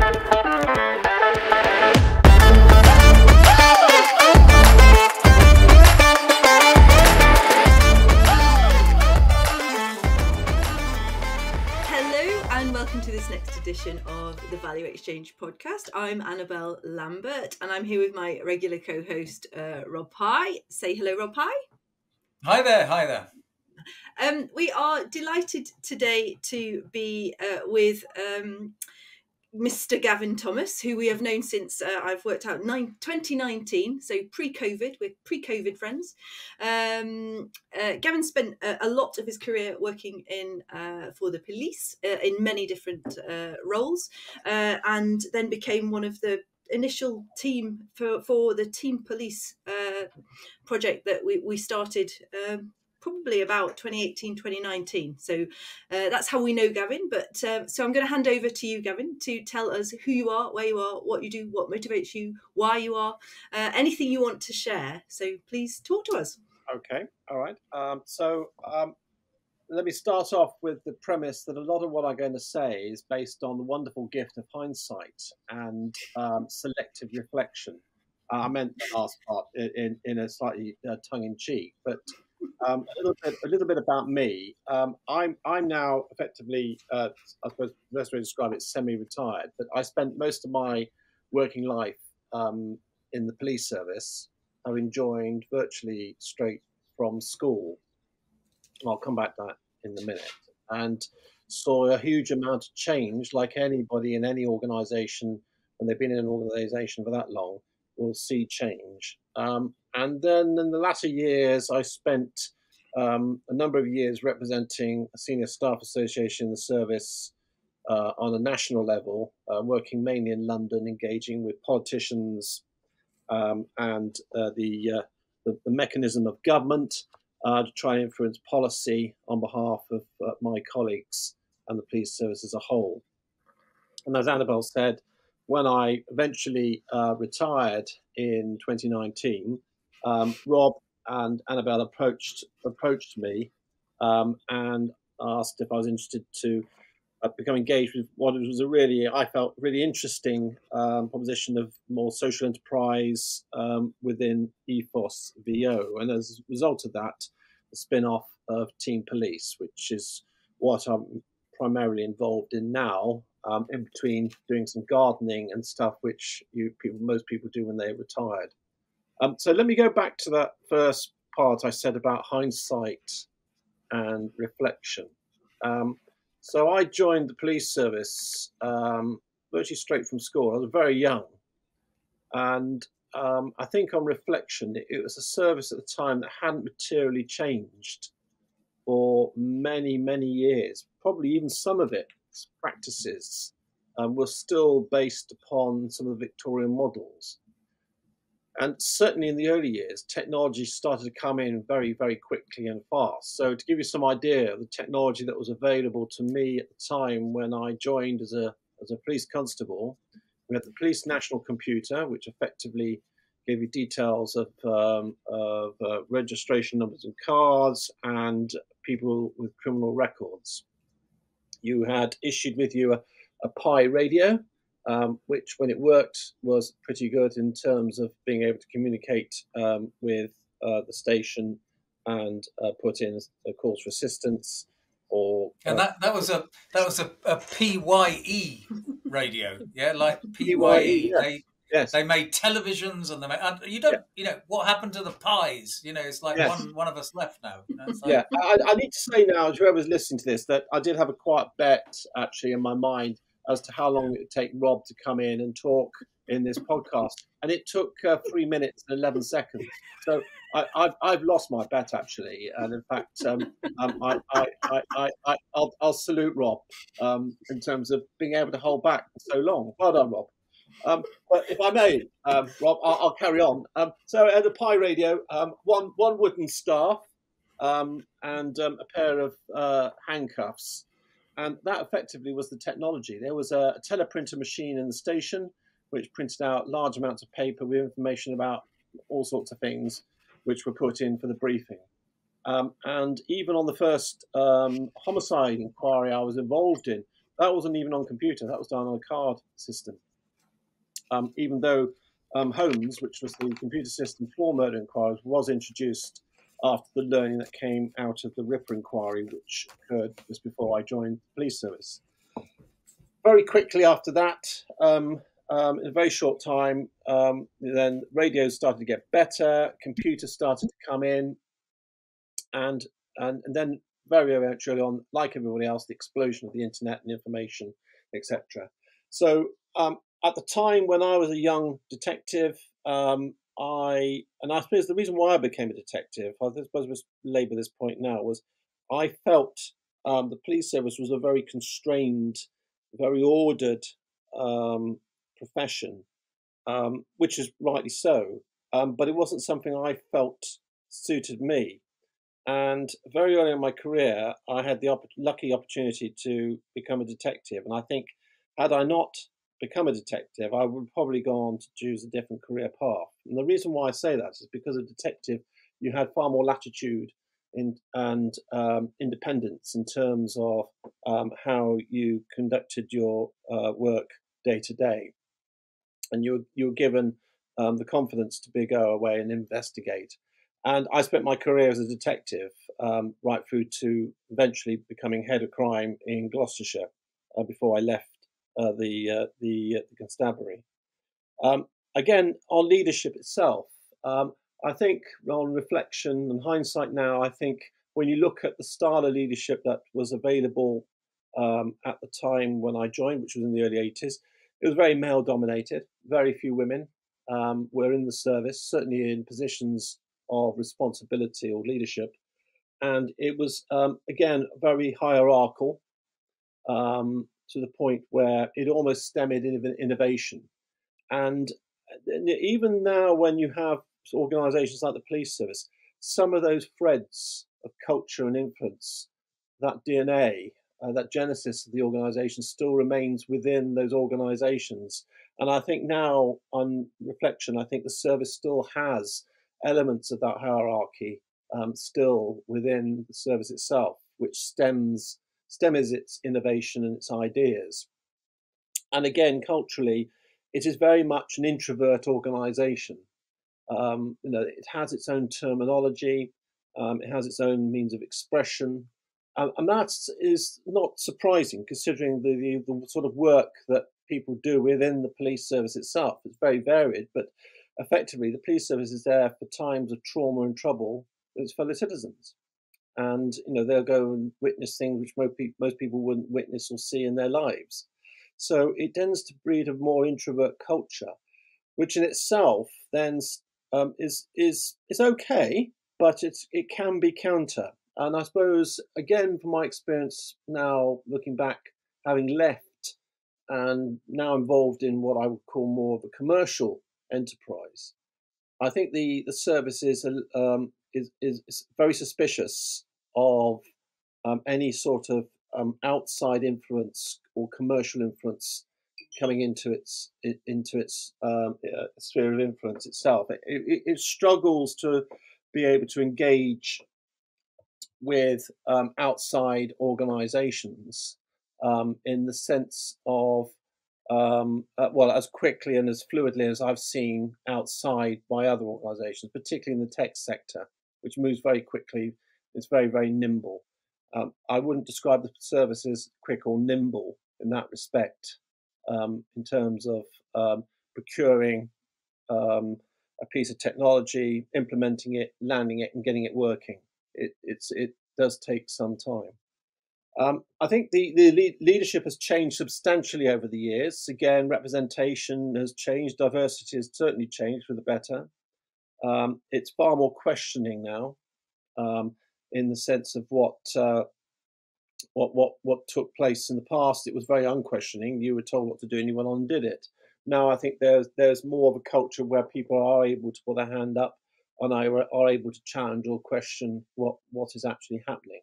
Edition of the Value Exchange podcast. I'm Annabelle Lambert and I'm here with my regular co-host Rob Pye. Say hello, Rob Pye. Hi there. We are delighted today to be with Mr. Gavin Thomas, who we have known since I've worked out 2019, so pre-COVID. We're pre-COVID friends. Gavin spent a lot of his career working in for the police in many different roles, and then became one of the initial team for the TeamPolice project that we started probably about 2018, 2019. So that's how we know Gavin. But so I'm going to hand over to you, Gavin, to tell us who you are, where you are, what you do, what motivates you, why you are, anything you want to share. So please talk to us. Okay. All right. Let me start off with the premise that a lot of what I'm going to say is based on the wonderful gift of hindsight and selective reflection. I meant the last part in a slightly tongue-in-cheek, but a little bit about me. I'm now effectively, I suppose the best way to describe it, semi-retired. But I spent most of my working life in the police service, having joined virtually straight from school. I'll come back to that in a minute. And saw a huge amount of change, like anybody in any organisation, when they've been in an organisation for that long, will see change. And then in the latter years, I spent a number of years representing a senior staff association in the service on a national level, working mainly in London, engaging with politicians and the mechanism of government to try and influence policy on behalf of my colleagues and the police service as a whole. And as Annabelle said, when I eventually retired in 2019, Rob and Annabelle approached me and asked if I was interested to become engaged with what was I felt really interesting proposition of more social enterprise within E44. And as a result of that, the spin-off of TeamPolice, which is what I'm primarily involved in now, in between doing some gardening and stuff, which most people do when they're retired. So let me go back to that first part I said about hindsight and reflection. So I joined the police service virtually straight from school. I was very young. And I think on reflection, it was a service at the time that hadn't materially changed for many, many years. Probably even some of its practices were still based upon some of the Victorian models. And certainly in the early years, technology started to come in very, very quickly and fast. So to give you some idea of the technology that was available to me at the time when I joined as a police constable, we had the police national computer, which effectively gave you details of registration numbers and cards and people with criminal records. You had issued with you a Pi radio, which when it worked was pretty good in terms of being able to communicate with the station and put in calls for assistance. And that was a PYE radio, yeah, like PYE. Yes. They made televisions and you know what happened to the pies? You know, it's like one of us left now. You know, yeah, I need to say now, whoever's listening to this, that I did have a quiet bet actually in my mind as to how long it would take Rob to come in and talk in this podcast, and it took 3 minutes and 11 seconds. So I've lost my bet actually, and in fact, I'll salute Rob in terms of being able to hold back for so long. Well done, Rob. But if I may, Rob, I'll carry on. So at the Pi radio, one wooden staff and a pair of handcuffs. And that effectively was the technology. There was a teleprinter machine in the station, which printed out large amounts of paper with information about all sorts of things, which were put in for the briefing. And even on the first homicide inquiry I was involved in, that wasn't even on computer. That was done on a card system. Even though Holmes, which was the computer system for murder inquiries, was introduced after the learning that came out of the Ripper inquiry, which occurred just before I joined the police service. Very quickly after that, in a very short time, then radios started to get better, computers started to come in, and then very early on, like everybody else, the explosion of the internet and information, etc. So at the time when I was a young detective, I suppose the reason why I became a detective, I suppose I must labour this point now, was I felt the police service was a very constrained, very ordered profession, which is rightly so, but it wasn't something I felt suited me. And very early in my career, I had the lucky opportunity to become a detective. And I think had I not become a detective, I would probably go on to choose a different career path. And the reason why I say that is because a detective, you had far more latitude and independence in terms of how you conducted your work day to day. And you were given the confidence to go away and investigate. And I spent my career as a detective right through to eventually becoming head of crime in Gloucestershire before I left the constabulary. Again, on leadership itself, I think on reflection and hindsight now, I think when you look at the style of leadership that was available at the time when I joined, which was in the early 80s, it was very male dominated. Very few women were in the service, certainly in positions of responsibility or leadership. And it was, again, very hierarchical to the point where it almost stemmed innovation. And even now, when you have organizations like the police service, some of those threads of culture and influence, that DNA, that genesis of the organization still remains within those organizations. And I think now, on reflection, I think the service still has elements of that hierarchy still within the service itself, which stems its innovation and its ideas. And again, culturally, it is very much an introvert organization. It has its own terminology, it has its own means of expression, and that is not surprising considering the sort of work that people do within the police service itself. It's very varied, but effectively the police service is there for times of trauma and trouble with its fellow citizens. And they'll go and witness things which most people wouldn't witness or see in their lives. So it tends to breed a more introvert culture, which in itself then is okay, but it can be counter. And I suppose, again, from my experience now, looking back, having left and now involved in what I would call more of a commercial enterprise, I think the service is very suspicious of any sort of outside influence or commercial influence coming into its sphere of influence itself. It struggles to be able to engage with outside organisations in the sense of as quickly and as fluidly as I've seen outside by other organisations, particularly in the tech sector, which moves very quickly. It's very, very nimble. I wouldn't describe the service as quick or nimble in that respect, in terms of procuring a piece of technology, implementing it, landing it, and getting it working. It does take some time. I think the leadership has changed substantially over the years. Again, representation has changed, diversity has certainly changed for the better. It's far more questioning now, in the sense of what took place in the past. It was very unquestioning. You were told what to do and you went on and did it. Now I think there's more of a culture where people are able to put their hand up and are able to challenge or question what is actually happening.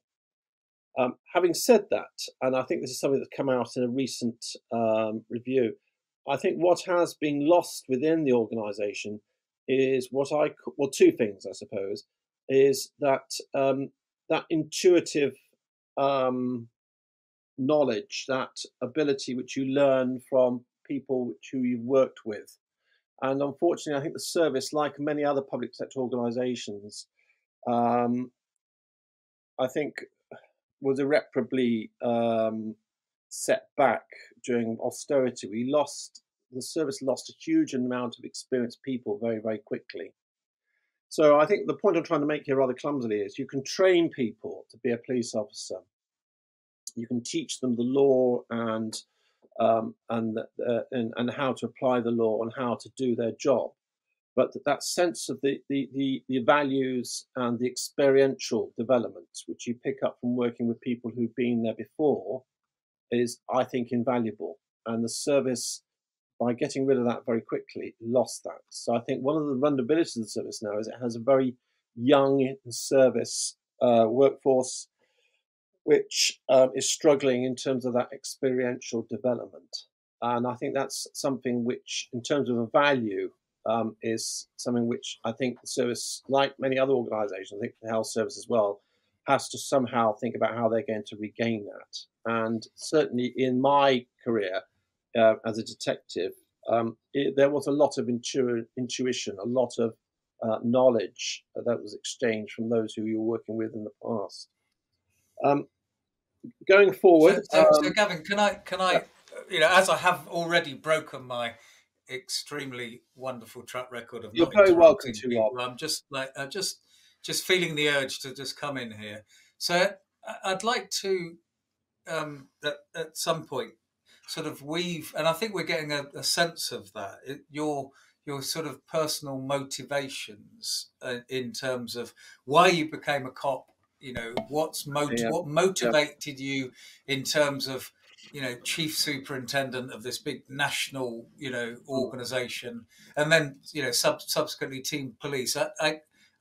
Having said that, and I think this is something that's come out in a recent review, I think what has been lost within the organisation is two things, I suppose, is that that intuitive knowledge, that ability which you learn from people who you've worked with. And unfortunately, I think the service, like many other public sector organisations, um, I think was irreparably set back during austerity. The service lost a huge amount of experienced people very, very quickly. So I think the point I'm trying to make here rather clumsily is you can train people to be a police officer. You can teach them the law and how to apply the law and how to do their job. But that sense of the values and the experiential development, which you pick up from working with people who've been there before, is, I think, invaluable. And the service, by getting rid of that very quickly, lost that. So I think one of the vulnerabilities of the service now is it has a very young service workforce, which is struggling in terms of that experiential development. And I think that's something which, in terms of a value, is something which I think the service, like many other organisations, I think the health service as well, has to somehow think about how they're going to regain that. And certainly in my career as a detective, there was a lot of intuition, a lot of knowledge that was exchanged from those who you were working with in the past. Going forward, so Gavin, can I, yeah. as I have already broken my extremely wonderful track record of You're not very welcome interrupting to, people, Rob. I'm just just feeling the urge to just come in here. So I'd like to at some point sort of weave, and I think we're getting a sense of that. Your sort of personal motivations in terms of why you became a cop. What motivated you in terms of chief superintendent of this big national organization, and then subsequently TeamPolice.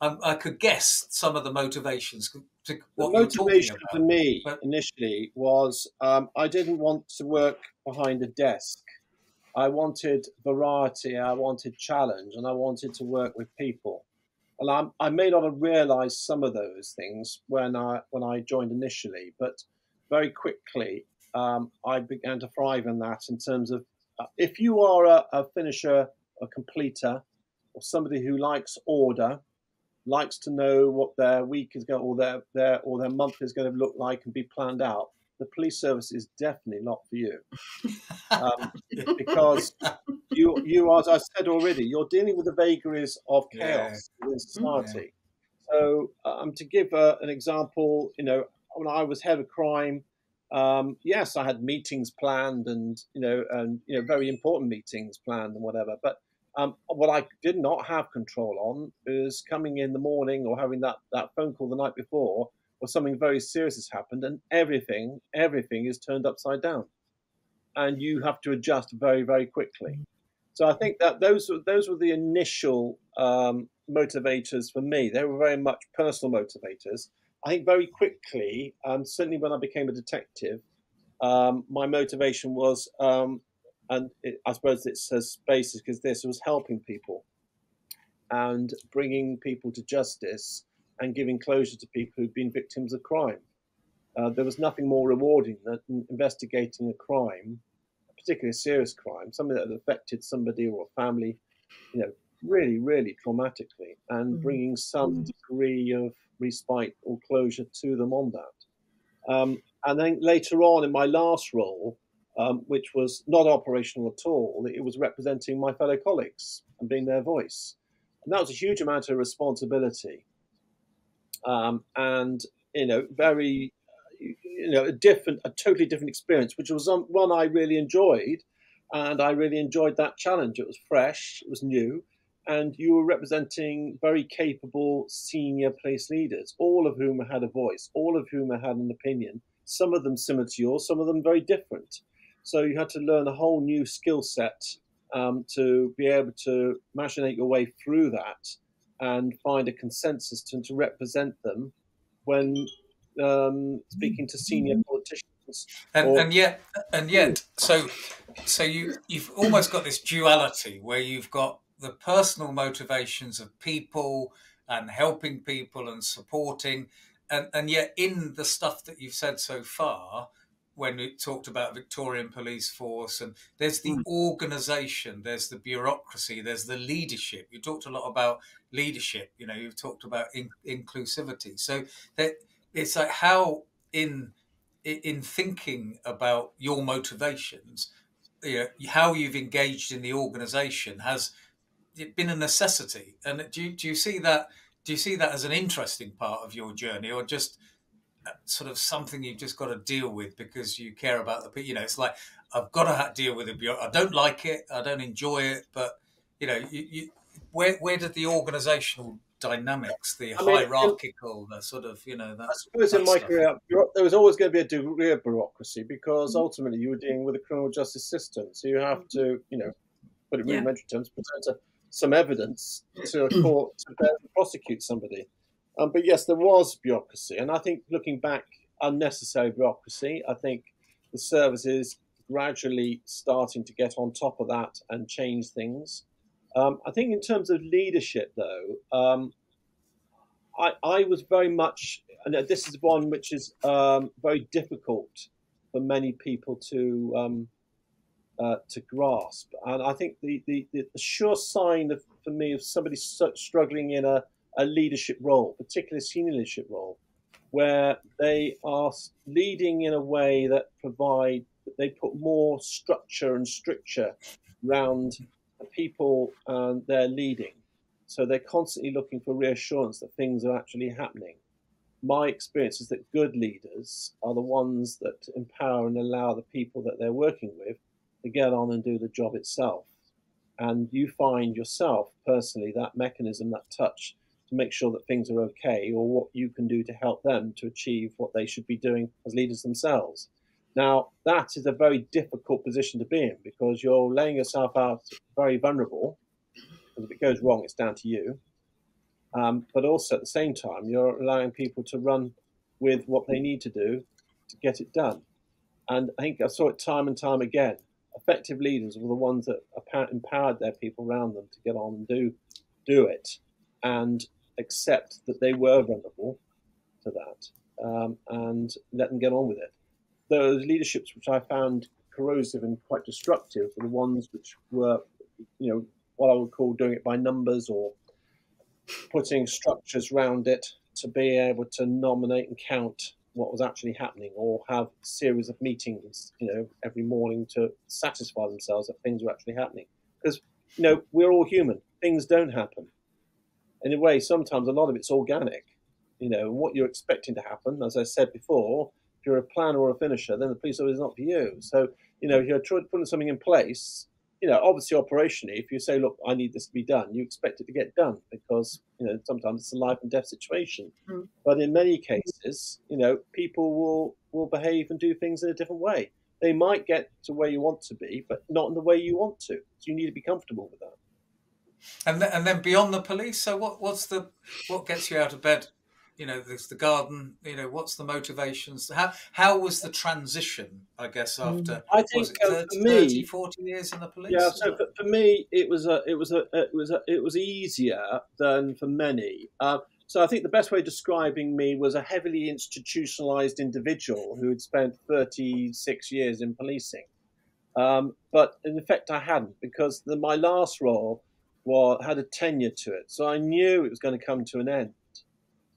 I could guess some of the motivations to what you're talking motivation about. for me initially was I didn't want to work behind a desk. I wanted variety, I wanted challenge, and I wanted to work with people. And I may not have realised some of those things when I joined initially, but very quickly I began to thrive in that. In terms of if you are a finisher, a completer, or somebody who likes order, likes to know what their week is going, or their month is going to look like and be planned out, the police service is definitely not for you. Because you, as I said already, you're dealing with the vagaries of chaos within society. So to give an example, when I was head of crime, yes, I had meetings planned and very important meetings planned and whatever. But what I did not have control on is coming in the morning or having that phone call the night before, or something very serious has happened, and everything is turned upside down, and you have to adjust very, very quickly. So I think that those were the initial motivators for me. They were very much personal motivators. I think very quickly, certainly when I became a detective, my motivation was, I suppose it says basis because this was helping people and bringing people to justice and giving closure to people who've been victims of crime. There was nothing more rewarding than investigating a crime, particularly a serious crime, something that had affected somebody or a family, really, really traumatically, and bringing some degree of respite or closure to them on that. And then later on in my last role, which was not operational at all, it was representing my fellow colleagues and being their voice. And that was a huge amount of responsibility. And, very, a totally different experience, which was one I really enjoyed. And I really enjoyed that challenge. It was fresh, it was new. And you were representing very capable senior police leaders, all of whom had a voice, all of whom had an opinion, some of them similar to yours, some of them very different. So you had to learn a whole new skill set to be able to machinate your way through that and find a consensus to represent them when speaking to senior politicians. And yet, so you've almost got this duality where you've got the personal motivations of people and helping people and supporting, and yet in the stuff that you've said so far, when we talked about Victorian Police Force, and there's the Mm. organisation, there's the bureaucracy, there's the leadership. You talked a lot about leadership. You know, you've talked about inclusivity. So that it's like how in thinking about your motivations, you know, how you've engaged in the organisation has it been a necessity. And do you see that? Do you see that as an interesting part of your journey, or just sort of something you've just got to deal with because you care about the people? You know, it's like I've got to deal with it. I don't like it. I don't enjoy it. But you know, where did the organisational dynamics, the I mean, hierarchical, the sort of, you know, I suppose in that my stuff? career, there was always going to be a degree of bureaucracy because ultimately you were dealing with the criminal justice system. So you have to, you know, put it in rudimentary terms, present some evidence to a court to prosecute somebody. But yes, there was bureaucracy. And I think looking back, unnecessary bureaucracy. I think the service is gradually starting to get on top of that and change things. I think in terms of leadership, though, I was very much, and this is one which is very difficult for many people to grasp. And I think the sure sign for me of somebody struggling in a leadership role, particularly a senior leadership role, where they are leading in a way that they put more structure and stricture around the people they're leading. So they're constantly looking for reassurance that things are actually happening. My experience is that good leaders are the ones that empower and allow the people that they're working with to get on and do the job itself. And you find yourself personally that mechanism, that touch to make sure that things are okay, or what you can do to help them to achieve what they should be doing as leaders themselves. Now, that is a very difficult position to be in because you're laying yourself out very vulnerable. Because if it goes wrong, it's down to you. But also at the same time, you're allowing people to run with what they need to do to get it done. And I think I saw it time and time again. Effective leaders were the ones that empowered their people around them to get on and do it and accept that they were vulnerable to that and let them get on with it. Those leaderships which I found corrosive and quite destructive were the ones which were, you know, what I would call doing it by numbers or putting structures around it to be able to nominate and count what was actually happening, or have a series of meetings, you know, every morning to satisfy themselves that things were actually happening. Because, you know, we're all human. Things don't happen. In a way, sometimes a lot of it's organic. You know, what you're expecting to happen, as I said before, if you're a planner or a finisher, then the police officer is not for you. So, you know, if you're putting something in place, you know, obviously operationally, if you say, look, I need this to be done, you expect it to get done because, you know, sometimes it's a life and death situation. Mm. But in many cases, you know, people will behave and do things in a different way. They might get to where you want to be, but not in the way you want to. So you need to be comfortable with that. And then beyond the police, so what gets you out of bed? You know, there's the garden. You know, what's the motivations? How was the transition? I guess after I think, was it 30, 40 years in the police? Yeah, so for me, it was easier than for many. So I think the best way of describing me was a heavily institutionalized individual who had spent 36 years in policing. But in effect, I hadn't, because my last role had a tenure to it. So I knew it was going to come to an end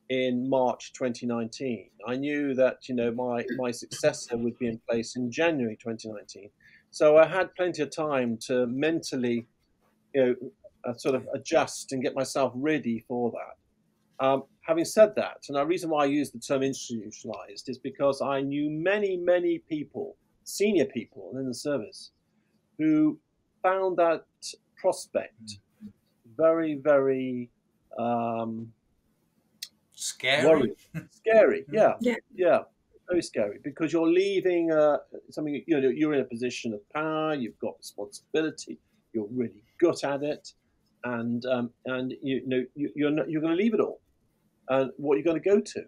in March 2019. I knew that, you know, my successor would be in place in January 2019. So I had plenty of time to mentally, you know, sort of adjust and get myself ready for that. Having said that, and the reason why I use the term institutionalized is because I knew many, many people, senior people in the service, who found that prospect very, very scary. Scary, yeah, very scary, because you're leaving something. You know, you're in a position of power. You've got responsibility. You're really good at it, and you know you're going to leave it all, and what you're going to go to.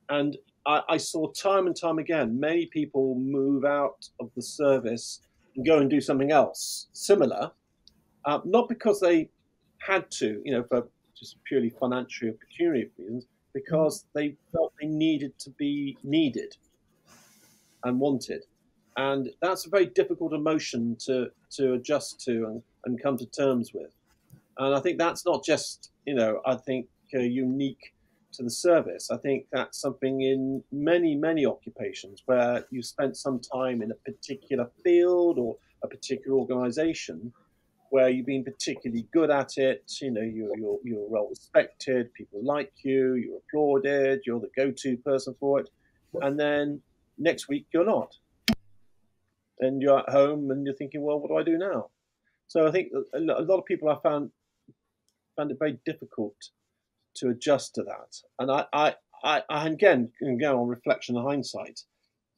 And I saw time and time again many people move out of the service and go and do something else similar, not because they had to, you know, for just purely financial or pecuniary reasons, because they felt they needed to be needed. and wanted. And that's a very difficult emotion to adjust to and come to terms with. And I think that's not just, I think unique to the service. I think that's something in many, many occupations where you spent some time in a particular field or a particular organization where you've been particularly good at it. You're well respected, people like you, you're applauded, you're the go-to person for it. And then next week you're not. And you're at home and you're thinking, well, what do I do now? So I think a lot of people I found it very difficult to adjust to that. And I again on reflection and hindsight,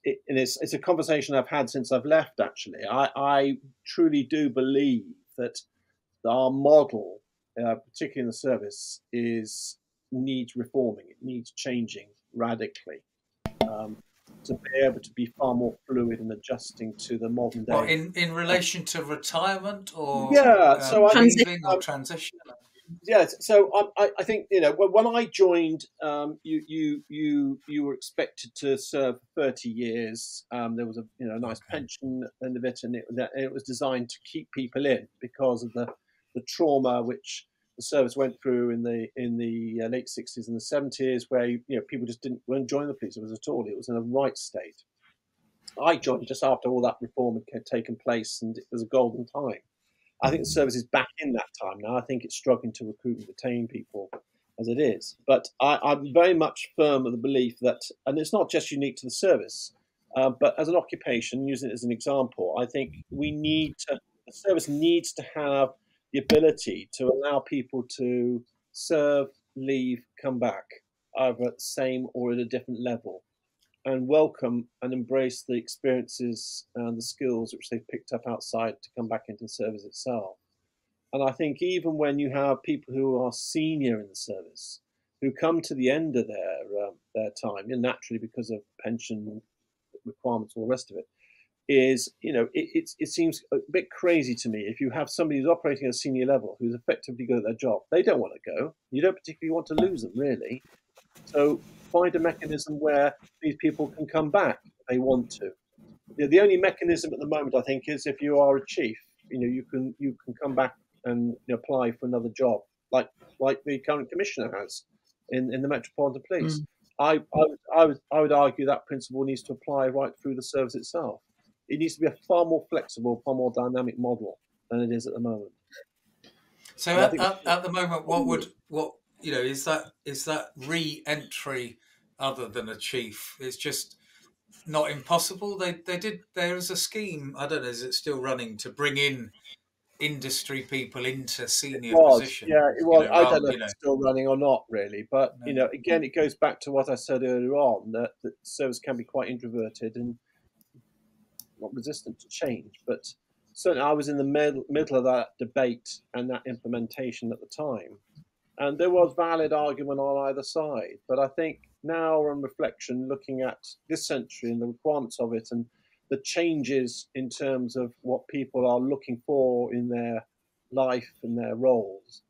it's a conversation I've had since I've left. Actually, I truly do believe that our model, particularly in the service, needs reforming. It needs changing radically. To be able to be far more fluid and adjusting to the modern day. Well, in relation to retirement or leaving or transition? Yes, so I think when I joined, you were expected to serve 30 years. There was a nice pension at the end of it, and it was designed to keep people in because of the trauma which the service went through in the late 60s and the 70s, where people just weren't joining the police at all. It was in a right state. I joined just after all that reform had taken place, and it was a golden time. I think the service is back in that time now. I think it's struggling to recruit and retain people as it is. But I'm very much firm of the belief that, and it's not just unique to the service, but as an occupation, using it as an example, I think the service needs to have the ability to allow people to serve, leave, come back, either at the same or at a different level, and welcome and embrace the experiences and the skills which they've picked up outside to come back into the service itself. And I think even when you have people who are senior in the service, who come to the end of their time, and naturally because of pension requirements, all the rest of it, it seems a bit crazy to me. If you have somebody who's operating at a senior level who's effectively good at their job, they don't want to go. You don't particularly want to lose them, really. So find a mechanism where these people can come back if they want to. The only mechanism at the moment, I think, is if you are a chief, you can come back and apply for another job, like the current commissioner has in the Metropolitan Police. I would argue that principle needs to apply right through the service itself. It needs to be a far more flexible, far more dynamic model than it is at the moment. So at the moment, is that re-entry other than a chief? It's just not impossible. There is a scheme, I don't know, is it still running, to bring in industry people into senior positions? Yeah, it was. I don't know if it's still running or not, really. But again, it goes back to what I said earlier on, that the service can be quite introverted and not resistant to change. But certainly, I was in the middle of that debate and that implementation at the time, and there was valid argument on either side. But I think now, on reflection, looking at this century and the requirements of it, and the changes in terms of what people are looking for in their life and their roles,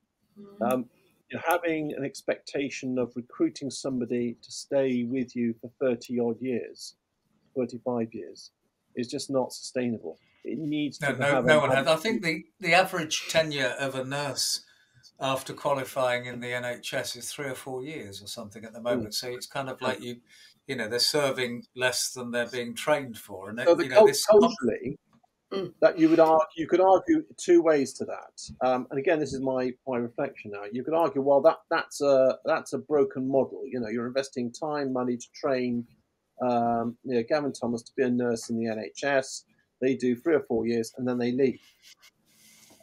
having an expectation of recruiting somebody to stay with you for 30 odd years, 35 years, is just not sustainable. It needs to have no one has. I think the average tenure of a nurse after qualifying in the NHS is 3 or 4 years or something at the moment. So it's kind of like they're serving less than they're being trained for. And so culturally, that you could argue two ways to that. And again, this is my reflection now. You could argue, well, that's a broken model. You're investing time, money to train Gavin Thomas to be a nurse in the NHS. They do 3 or 4 years and then they leave.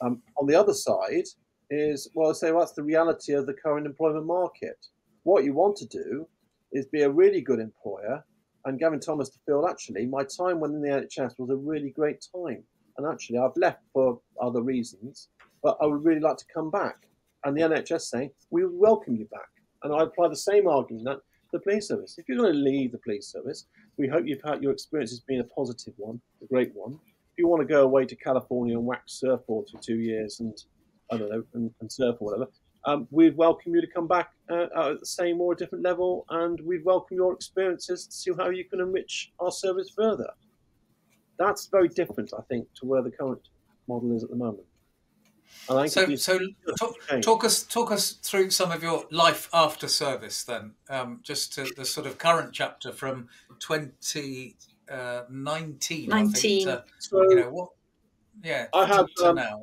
On the other side is, that's the reality of the current employment market. What you want to do is be a really good employer, and Gavin Thomas to feel, actually, my time when in the NHS was a really great time. And actually, I've left for other reasons, but I would really like to come back. And the NHS saying, we welcome you back. And I apply the same argument to the police service. If you're going to leave the police service, we hope your experience has been a positive one, a great one. If you want to go away to California and wax surfboards for 2 years and, I don't know, and surf or whatever, we'd welcome you to come back at the same or a different level, and we'd welcome your experiences to see how you can enrich our service further. That's very different, I think, to where the current model is at the moment. And I think talk us through some of your life after service then, just to the sort of current chapter from 2019, I think. So, what? Yeah, I have to now.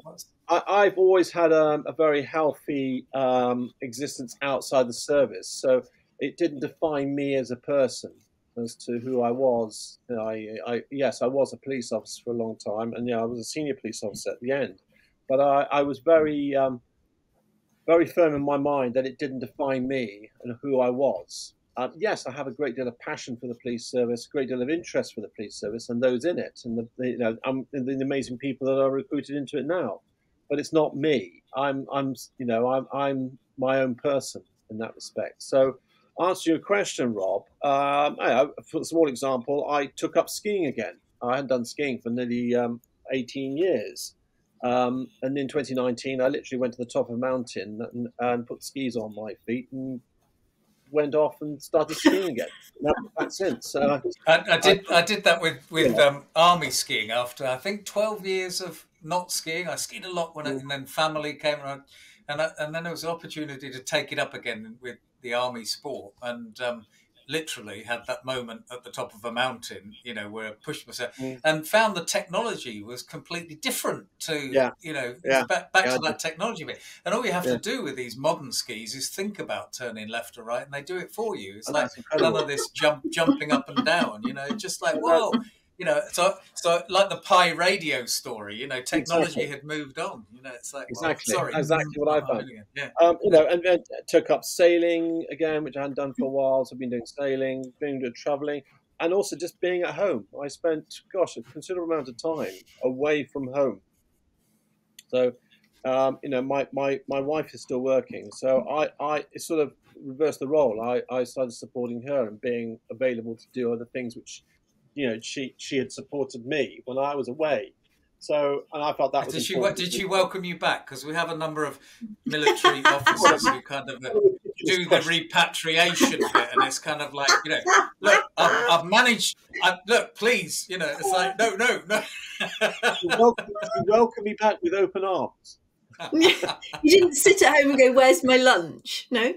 I've always had a very healthy existence outside the service, so it didn't define me as a person as to who I was. Yes, I was a police officer for a long time, and I was a senior police officer at the end. But I was very very firm in my mind that it didn't define me and who I was. Yes, I have a great deal of passion for the police service, a great deal of interest for the police service and those in it, and the amazing people that are recruited into it now. But it's not me. I'm my own person in that respect. So, answer your question, Rob. For a small example, I took up skiing again. I hadn't done skiing for nearly 18 years. And in 2019, I literally went to the top of a mountain and put skis on my feet and went off and started skiing again. That's it. So I did that with army skiing after I think 12 years of not skiing. I skied a lot and then family came around, and then there was an opportunity to take it up again with the army sport, and literally had that moment at the top of a mountain, where I pushed myself and found the technology was completely different to, back to that technology bit. And all you have to do with these modern skis is think about turning left or right, and they do it for you. It's like none of this jumping up and down, just like, whoa. So like the Pi radio story, technology had moved on. It's like exactly what I found. And took up sailing again, which I hadn't done for a while. So I've been doing sailing, been doing traveling, and also just being at home. I spent, a considerable amount of time away from home. So, my wife is still working, so I sort of reversed the role. I started supporting her and being available to do other things which, she had supported me when I was away. So, and I felt that was important. Did she welcome you back? Because we have a number of military officers who kind of do the repatriation bit, and it's kind of like, look, I've managed. Look, please, it's like no. You welcome me back with open arms. You didn't sit at home and go, "Where's my lunch?" No.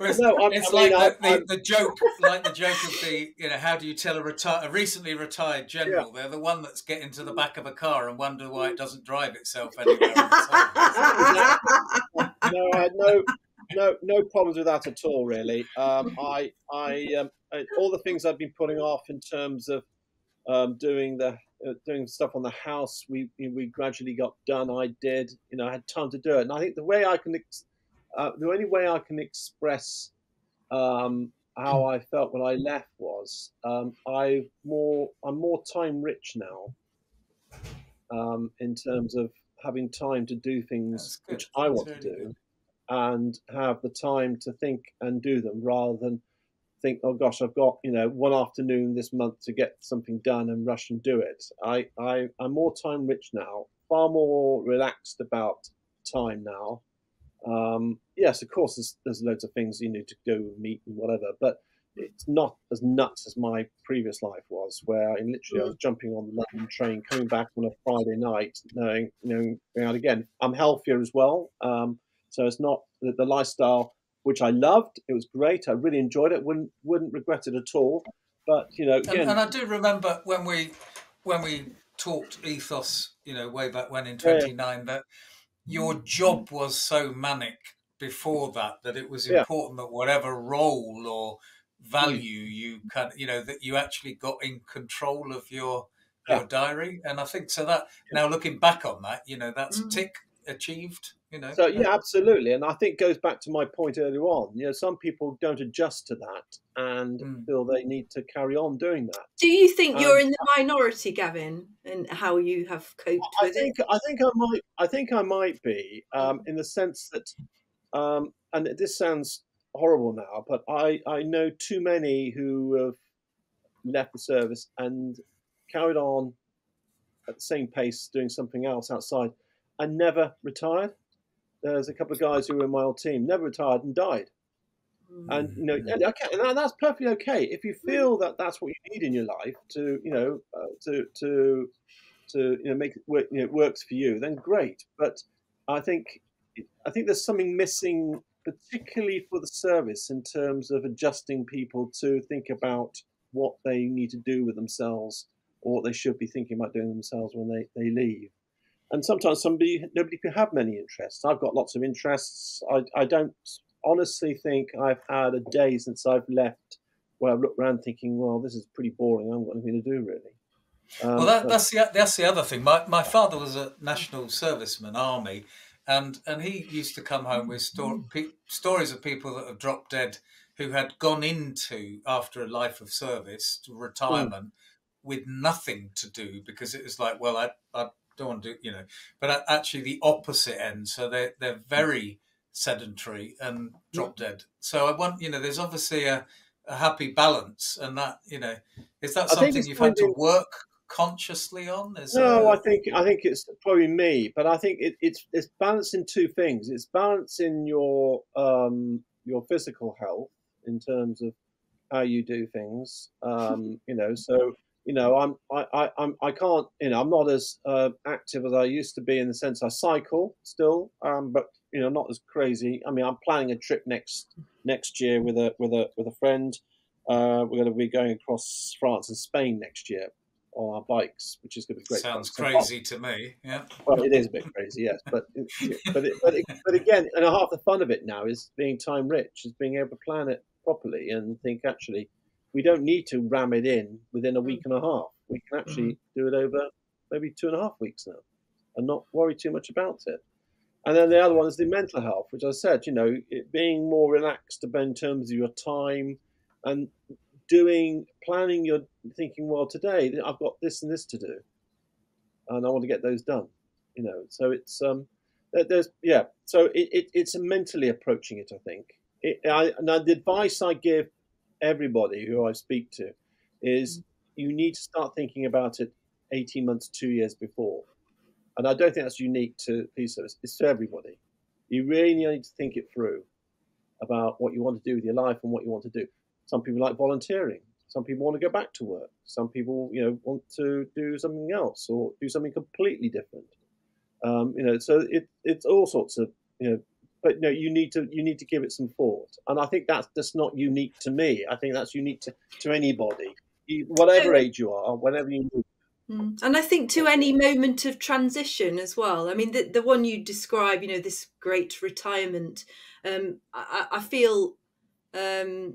It's the joke, like the joke of the, how do you tell a recently retired general? They're the one that's getting to the back of a car and wonder why it doesn't drive itself anywhere. No, I had no problems with that at all, really. I all the things I've been putting off in terms of doing stuff on the house, we gradually got done. I did, I had time to do it, and I think the only way I can express how I felt when I left was I'm more time rich now in terms of having time to do things which I want to do, and have the time to think and do them rather than think, oh gosh, I've got one afternoon this month to get something done and rush and do it. I'm more time rich now, far more relaxed about time now. Yes, of course, there's loads of things you need to go and meet and whatever, but it's not as nuts as my previous life was, where I was jumping on the London train, coming back on a Friday night, knowing, going out again. I'm healthier as well, so it's not the lifestyle which I loved. It was great. I really enjoyed it. Wouldn't regret it at all. But again, and I do remember when we talked ethos, way back when in 29, that your job was so manic before that it was important that whatever role or value you that you actually got in control of your diary. And I think so that now looking back on that, that's tick achieved. So absolutely, and I think it goes back to my point earlier on. Some people don't adjust to that and feel they need to carry on doing that. Do you think you're in the minority, Gavin, in how you have coped with it? I think I might be in the sense that, and this sounds horrible now, but I know too many who have left the service and carried on at the same pace doing something else outside. and never retired. There's a couple of guys who were in my old team, never retired and died. And and that's perfectly okay if you feel that that's what you need in your life to make it work. It works for you. Then great. But I think there's something missing, particularly for the service, in terms of adjusting people to think about what they need to do with themselves, or what they should be thinking about doing themselves when they leave. And sometimes nobody can have many interests. I've got lots of interests. I don't honestly think I've had a day since I've left where I've looked around thinking, well, this is pretty boring. I haven't got anything to do really. Well, that's the other thing. My father was a national serviceman, army, and he used to come home with stories of people that have dropped dead who had gone into, after a life of service, to retirement with nothing to do, because it was like, well, I don't want to do, but actually the opposite end. So they're very sedentary and drop dead. So I want, there's obviously a happy balance, and that, is that something you've had to work consciously on? I think it's probably me, but I think it's balancing two things. It's balancing your physical health in terms of how you do things. I can't, I'm not as active as I used to be, in the sense I cycle still, but not as crazy. I mean, I'm planning a trip next year with a friend. We're going to be going across France and Spain next year on our bikes, which is going to be great. Sounds crazy to me. Yeah. Well, it is a bit crazy, yes, but again, and half the fun of it now is being time rich, is being able to plan it properly and think, actually, we don't need to ram it in within a week and a half. We can actually do it over maybe 2.5 weeks now, and not worry too much about it. And then the other one is the mental health, which I said, it being more relaxed in terms of your time, and planning your thinking, well, today I've got this and this to do, and I want to get those done. So it's so it's mentally approaching it. I think the advice I give everybody who I speak to is you need to start thinking about it 18 months, 2 years before. And I don't think that's unique to police service. It's to everybody. You really need to think it through about what you want to do with your life and what you want to do. Some people like volunteering. Some people want to go back to work. Some people, want to do something else or do something completely different. So it's all sorts of, but you need to give it some thought. And I think that's just not unique to me. I think that's unique to anybody, whatever age you are, whatever you need. And I think to any moment of transition as well. I mean, the one you describe, this great retirement, I feel, I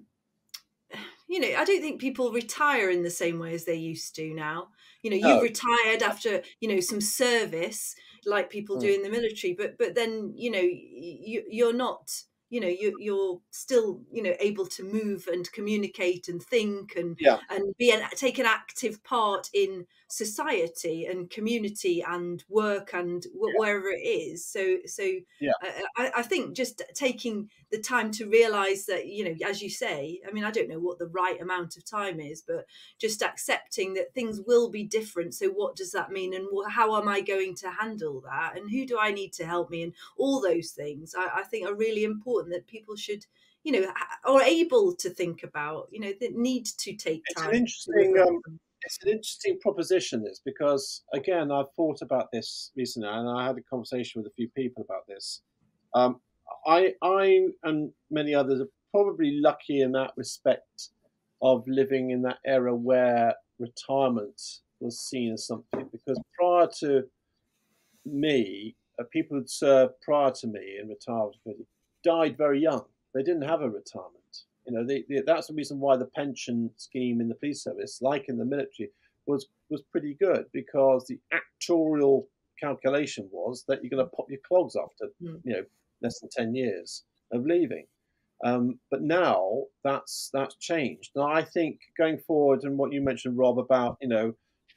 don't think people retire in the same way as they used to now. You've retired after, some service, like people do in the military, but then, you're not, you're still, able to move and communicate and think and take an active part in society and community and work and wherever it is. So I think just taking the time to realize that, as you say, I mean, I don't know what the right amount of time is, but just accepting that things will be different. So what does that mean? And how am I going to handle that? And who do I need to help me? And all those things I think are really important that people should, are able to think about, that need to take time. It's an interesting proposition, this, because, again, I've thought about this recently, and I had a conversation with a few people about this. I and many others are probably lucky in that respect of living in that era where retirement was seen as something, because prior to me, people who'd served prior to me and retired died very young. They didn't have a retirement. That's the reason why the pension scheme in the police service, like in the military, was pretty good, because the actuarial calculation was that you're going to pop your clogs after less than 10 years of leaving. But now that's changed. Now I think going forward, and what you mentioned, Rob, about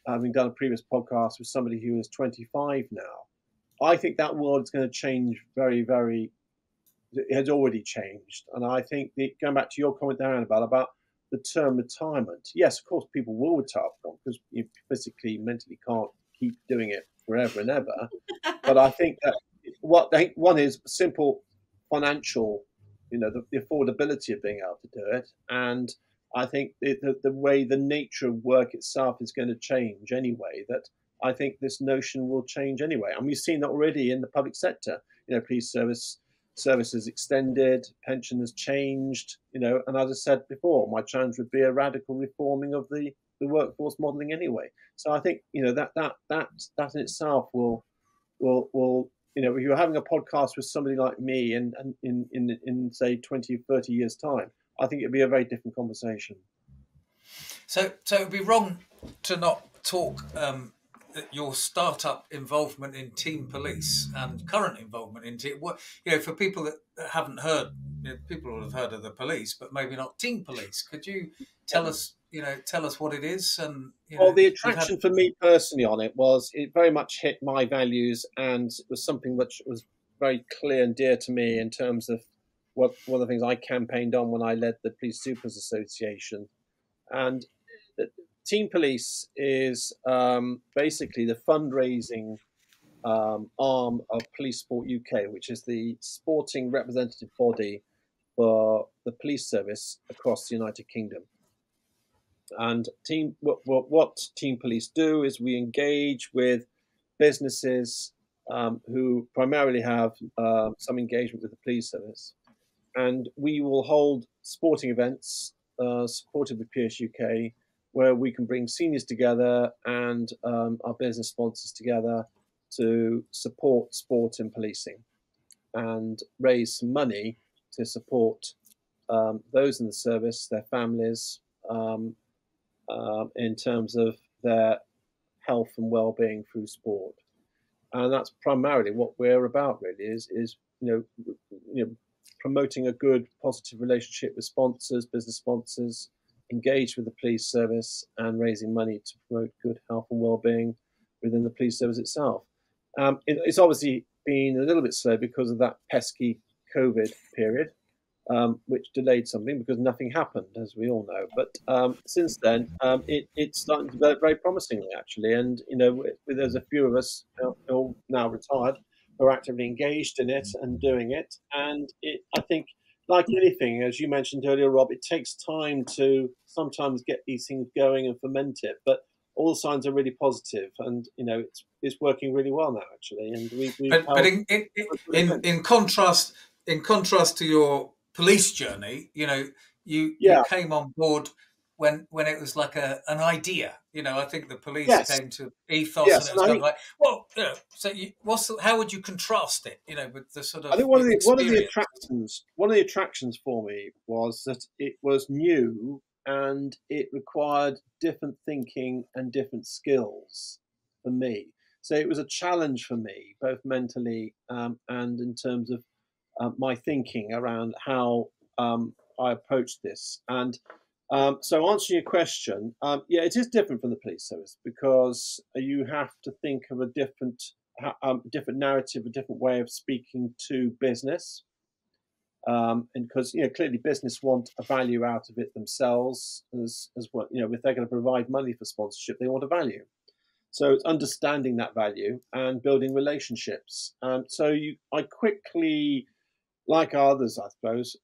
having done a previous podcast with somebody who is 25 now, I think that world is going to change very, very. It has already changed. And I think, going back to your comment, Darren, about the term retirement, yes, of course, people will retire from, because you physically, mentally can't keep doing it forever and ever. But I think that one is simple financial, the affordability of being able to do it, and I think the way the nature of work itself is going to change anyway. That I think this notion will change anyway, and we've seen that already in the public sector. Police services extended, pension has changed. And as I said before, my challenge would be a radical reforming of the workforce modelling anyway. So I think that in itself will if you're having a podcast with somebody like me and in say 20, 30 years time, I think it'd be a very different conversation. So it'd be wrong to not talk your startup involvement in TeamPolice and current involvement in for people that haven't heard, people will have heard of the police, but maybe not TeamPolice. Could you tell us what it is? And well, the attraction for me personally on it was it very much hit my values, and it was something which was very clear and dear to me in terms of one of the things I campaigned on when I led the Police Supers Association. And TeamPolice is basically the fundraising arm of Police Sport UK, which is the sporting representative body for the police service across the United Kingdom. And what TeamPolice do is we engage with businesses who primarily have some engagement with the police service, and we will hold sporting events supported with PS UK, where we can bring seniors together and our business sponsors together to support sport and policing and raise some money to support those in the service, their families, in terms of their health and well-being through sport. And that's primarily what we're about, really, is promoting a good, positive relationship with sponsors, business sponsors, engaged with the police service, and raising money to promote good health and well-being within the police service itself. It's obviously been a little bit slow because of that pesky COVID period, which delayed something because nothing happened, as we all know. But since then, it's starting to develop very promisingly, actually. And there's a few of us who are now retired who are actively engaged in it and doing it. And I think, like anything, as you mentioned earlier, Rob, it takes time to sometimes get these things going and ferment it. But all the signs are really positive, and it's working really well now, actually. And but in contrast to your police journey, you came on board when it was like an idea. I think the police came to ethos, and it was kind of like, well, so how would you contrast it? With the sort of. I think one of the attractions for me was that it was new and it required different thinking and different skills for me. So it was a challenge for me, both mentally and in terms of my thinking around how I approached this. And so answering your question, it is different from the police service because you have to think of a different narrative, a different way of speaking to business. And because clearly business want a value out of it themselves as well. If they're going to provide money for sponsorship, they want a value. So it's understanding that value and building relationships. I quickly, like others, I suppose,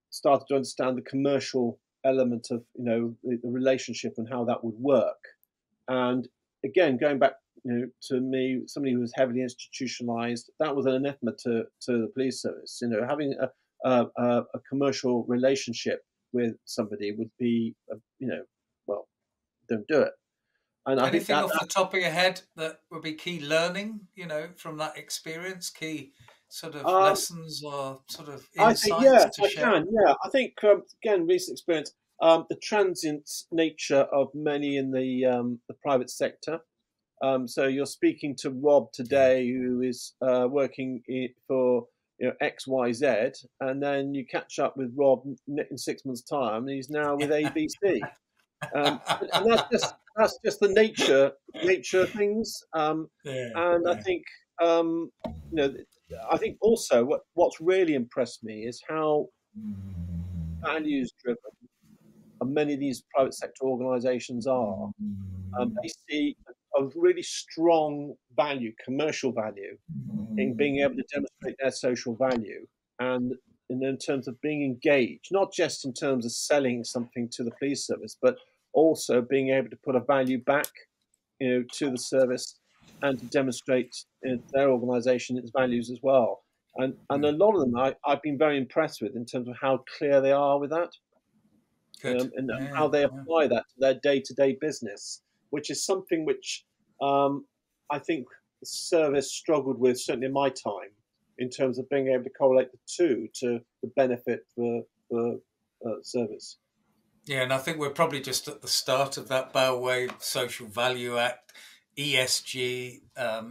started to understand the commercial element of the relationship and how that would work. And again, going back to me, somebody who was heavily institutionalized, that was an anathema to the police service. Having a commercial relationship with somebody would be, well, don't do it. And anything I think off the top of your head that would be key learning, from that experience, key sort of lessons or sort of insights to share? I think again, recent experience, the transient nature of many in the private sector. So you're speaking to Rob today, who is working for XYZ, and then you catch up with Rob in 6 months' time, and he's now with ABC. And that's just the nature of things. And I think I think also what's really impressed me is how values driven many of these private sector organisations are. They see a really strong value, commercial value, in being able to demonstrate their social value, and in terms of being engaged, not just in terms of selling something to the police service, but also being able to put a value back, to the service, and to demonstrate their organisation its values as well. And a lot of them I've been very impressed with in terms of how clear they are with that, Good. and Yeah, how they yeah. apply that to their day-to-day business, which is something which I think the service struggled with, certainly in my time, in terms of being able to correlate the two to the benefit for service. Yeah, and I think we're probably just at the start of that bow wave, Social Value Act, ESG,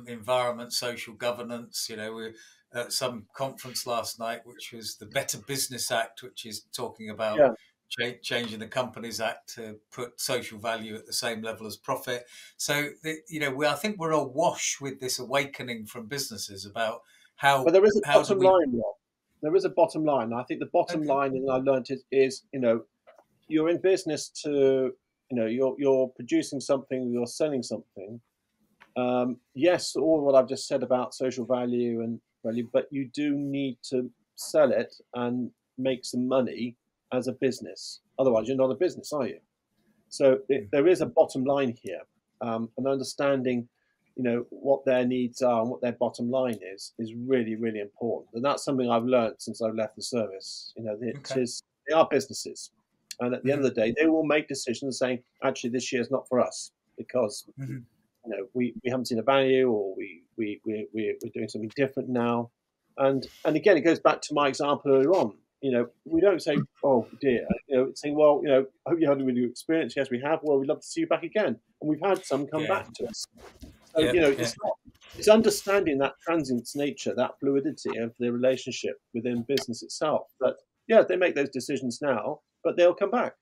environment, social governance. We were at some conference last night, which was the Better Business Act, which is talking about Yeah, changing the Companies Act to put social value at the same level as profit. So, I think we're awash with this awakening from businesses about but how there is a how do bottom we. line, Rob. There is a bottom line. I think the bottom Okay. line, and I learned is you're in business to, you're producing something, you're selling something. Yes, all what I've just said about social value and value, but you do need to sell it and make some money as a business. Otherwise, you're not a business, are you? So there is a bottom line here, and understanding, what their needs are and what their bottom line is really, really important. And that's something I've learned since I've left the service. Okay. They are businesses, and at the end of the day, they will make decisions saying, actually, this year's not for us because Mm-hmm. we haven't seen a value, or we're doing something different now. And again, it goes back to my example earlier on. We don't say, oh dear, it's saying, well, I hope you had a really good experience. Yes, we have. Well, we'd love to see you back again. And we've had some come Yeah. back to us. So, Yeah. Yeah. it's understanding that transient nature, that fluidity of the relationship within business itself. But yeah, they make those decisions now, but they'll come back.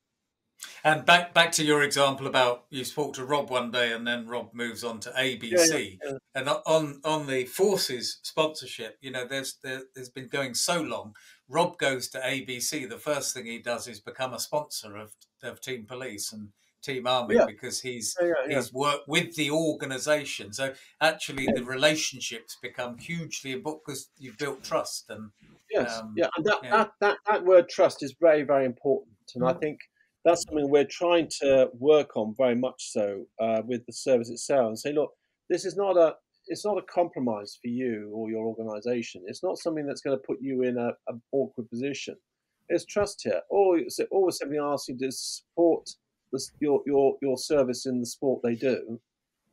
And back to your example about you spoke to Rob one day and then Rob moves on to Yeah, ABC. yeah, And on the Forces sponsorship, there's been going so long. Rob goes to ABC. The first thing he does is become a sponsor of Team Police and Team Army yeah, because he's yeah, yeah, yeah. worked with the organisation. So actually, Yeah. the relationships become hugely important because you've built trust. And Yes, yeah, and that, yeah, that that that word trust is very, very important, and I think that's something we're trying to work on very much so, with the service itself, and say, look, this is not a it's not a compromise for you or your organisation. It's not something that's going to put you in a awkward position. There's trust here. Always simply ask you to support your service in the sport they do,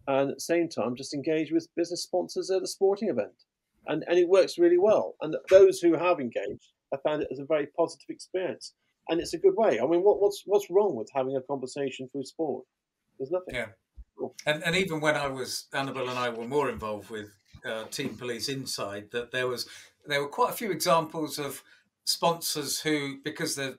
and at the same time just engage with business sponsors at a sporting event, and it works really well. And those who have engaged, I found it as a very positive experience, and it's a good way. I mean, what's wrong with having a conversation through sport? There's nothing. yeah. And even when Annabelle and I were more involved with Team Police Inside, that there were quite a few examples of sponsors who, because they're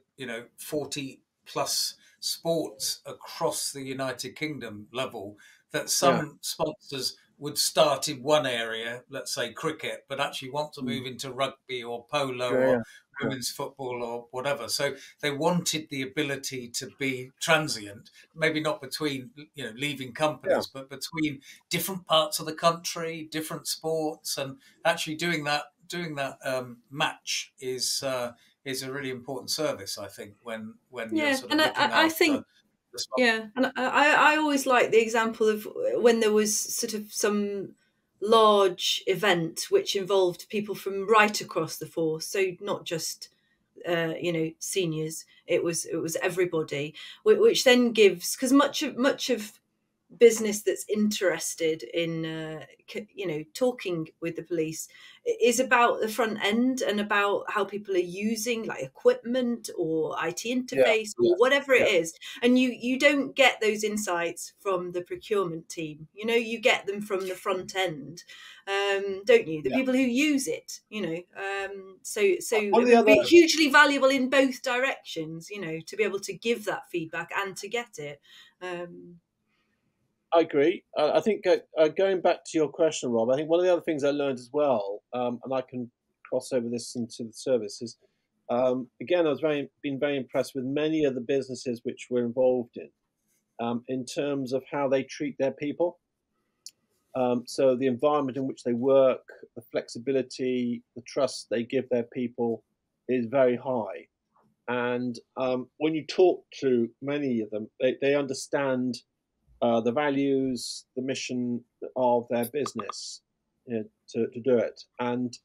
40 plus sports across the United Kingdom level, that Yeah. some sponsors would start in one area, let's say cricket, but actually want to Mm. move into rugby or polo Yeah, yeah, or women's football or whatever. So they wanted the ability to be transient, maybe not between leaving yeah. companies, but between different parts of the country, different sports, and actually doing that match is a really important service. I think when you're Yeah, sort of and looking I after think the yeah, and I always like the example of when there was sort of some large event which involved people from right across the force, so not just seniors. It was everybody, which then gives, because much of business that's interested in talking with the police is about the front end and about how people are using like equipment or IT Yeah, interface yeah, or whatever yeah, it is, and you don't get those insights from the procurement team. You get them from the front end, don't you? The yeah. people who use it, so One it of the would other be hugely valuable in both directions, to be able to give that feedback and to get it. I agree. I think going back to your question, Rob, I think one of the other things I learned as well, and I can cross over this into the service, is again, been very impressed with many of the businesses which we're involved in terms of how they treat their people. So the environment in which they work, the flexibility, the trust they give their people is very high. And when you talk to many of them, they understand the values, the mission of their business, to do it. And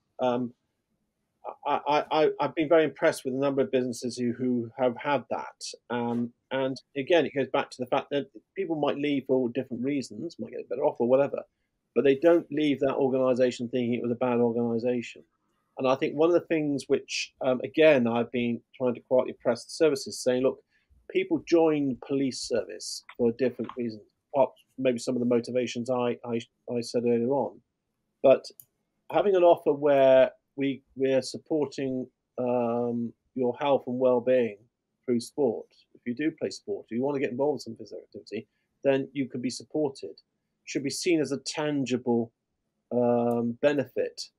I've been very impressed with a number of businesses who have had that. And again, it goes back to the fact that people might leave for different reasons, might get a better offer, whatever, but they don't leave that organisation thinking it was a bad organisation. And I think one of the things which, again, I've been trying to quietly press the services, saying, look, people join police service for different reasons, apart from maybe some of the motivations I said earlier on. But having an offer where we're supporting your health and well-being through sport. If you do play sport, or you want to get involved in some physical activity, then you can be supported. Should be seen as a tangible benefit